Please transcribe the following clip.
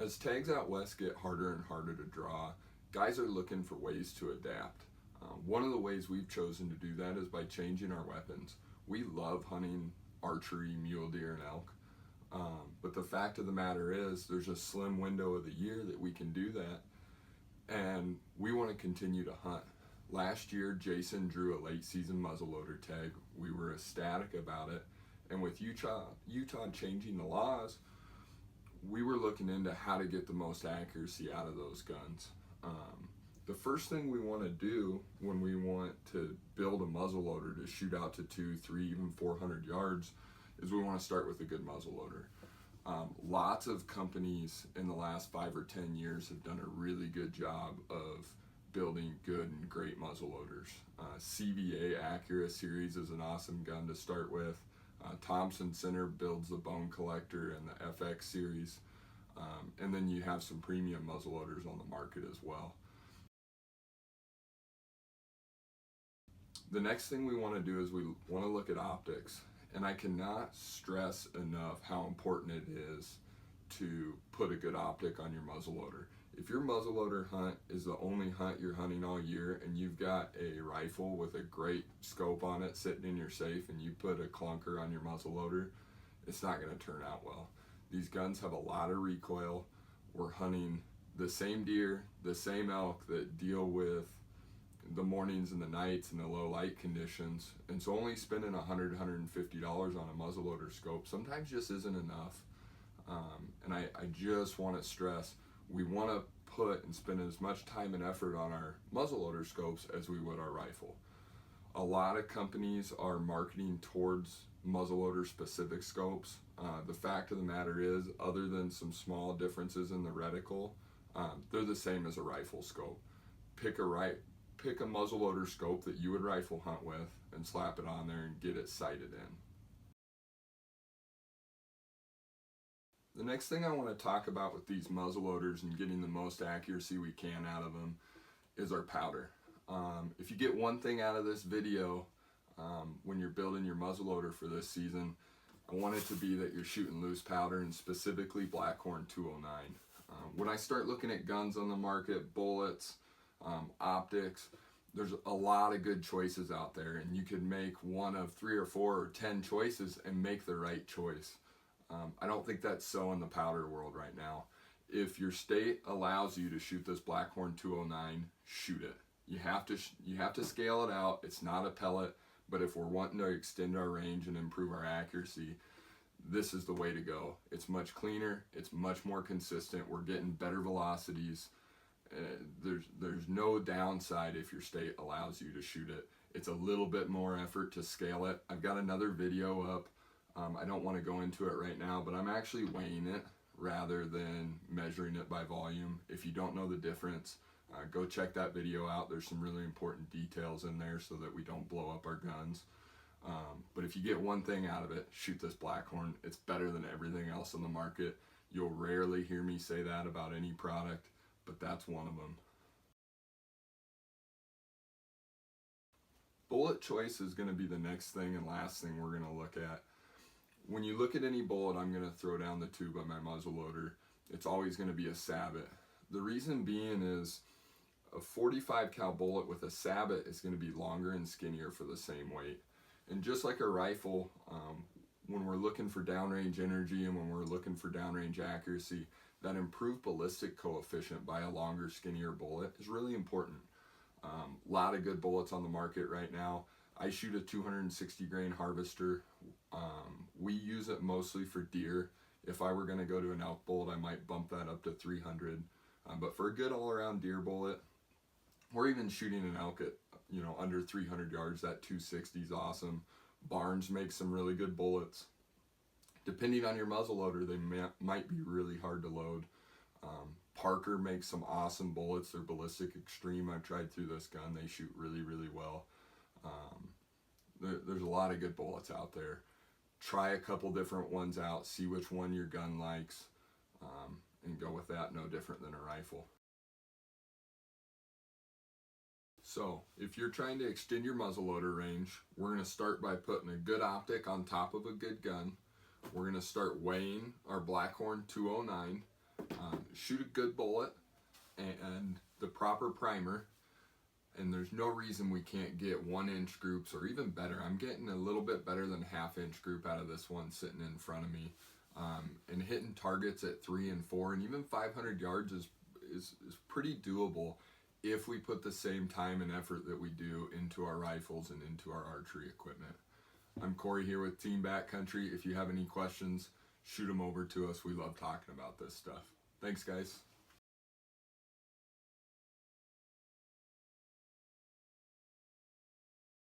As tags out west get harder and harder to draw, guys are looking for ways to adapt. One of the ways we've chosen to do that is by changing our weapons. We love hunting archery, mule deer, and elk, but the fact of the matter is there's a slim window of the year that we can do that, and we want to continue to hunt. Last year, Jason drew a late season muzzleloader tag. We were ecstatic about it, and with Utah changing the laws, we were looking into how to get the most accuracy out of those guns. The first thing we want to do when we want to build a muzzleloader to shoot out to 200, 300, even 400 yards is we want to start with a good muzzleloader. Lots of companies in the last 5 or 10 years have done a really good job of building good and great muzzleloaders. CVA Accura series is an awesome gun to start with. Thompson Center builds the Bone Collector and the FX series. And then you have some premium muzzleloaders on the market as well. The next thing we want to do is we want to look at optics. And I cannot stress enough how important it is to put a good optic on your muzzleloader. If your muzzleloader hunt is the only hunt you're hunting all year and you've got a rifle with a great scope on it sitting in your safe and you put a clunker on your muzzleloader, it's not going to turn out well. These guns have a lot of recoil. We're hunting the same deer, the same elk that deal with the mornings and the nights and the low light conditions, and so only spending $100, $150 on a muzzleloader scope sometimes just isn't enough. And I just want to stress, we want to put and spend as much time and effort on our muzzleloader scopes as we would our rifle. A lot of companies are marketing towards muzzleloader specific scopes. The fact of the matter is, other than some small differences in the reticle, they're the same as a rifle scope. Pick a muzzleloader scope that you would rifle hunt with and slap it on there and get it sighted in. The next thing I want to talk about with these muzzleloaders and getting the most accuracy we can out of them is our powder. If you get one thing out of this video when you're building your muzzleloader for this season, I want it to be that you're shooting loose powder, and specifically Blackhorn 209. When I start looking at guns on the market, bullets, optics, there's a lot of good choices out there, and you could make one of 3 or 4 or 10 choices and make the right choice. I don't think that's so in the powder world right now. If your state allows you to shoot this Blackhorn 209, shoot it. You have to scale it out. It's not a pellet, but if we're wanting to extend our range and improve our accuracy, this is the way to go. It's much cleaner. It's much more consistent. We're getting better velocities. There's no downside if your state allows you to shoot it. It's a little bit more effort to scale it. I've got another video up. I don't want to go into it right now, but I'm actually weighing it rather than measuring it by volume. If you don't know the difference, go check that video out. There's some really important details in there so that we don't blow up our guns. But if you get one thing out of it, shoot this Blackhorn. It's better than everything else on the market. You'll rarely hear me say that about any product, but that's one of them. Bullet choice is going to be the next thing and last thing we're going to look at. When you look at any bullet I'm going to throw down the tube on my muzzleloader, it's always going to be a sabot. The reason being is a 45 cal bullet with a sabot is going to be longer and skinnier for the same weight. And just like a rifle, when we're looking for downrange energy and when we're looking for downrange accuracy, that improved ballistic coefficient by a longer, skinnier bullet is really important. A lot of good bullets on the market right now. I shoot a 260 grain harvester. We use it mostly for deer. If I were going to go to an elk bullet, I might bump that up to 300. But for a good all-around deer bullet, or even shooting an elk at under 300 yards, that 260 is awesome. Barnes makes some really good bullets. Depending on your muzzleloader, they might be really hard to load. Parker makes some awesome bullets. They're ballistic extreme. I've tried through this gun. They shoot really, really well. There's a lot of good bullets out there. Try a couple different ones out, see which one your gun likes, and go with that, no different than a rifle. So, if you're trying to extend your muzzleloader range, we're going to start by putting a good optic on top of a good gun. We're going to start weighing our Blackhorn 209, shoot a good bullet and the proper primer, and there's no reason we can't get 1-inch groups or even better. I'm getting a little bit better than 1/2-inch group out of this one sitting in front of me, and hitting targets at 3 and 4 and even 500 yards is pretty doable if we put the same time and effort that we do into our rifles and into our archery equipment. I'm Corey here with Team Backcountry. If you have any questions, shoot them over to us. We love talking about this stuff. Thanks, guys.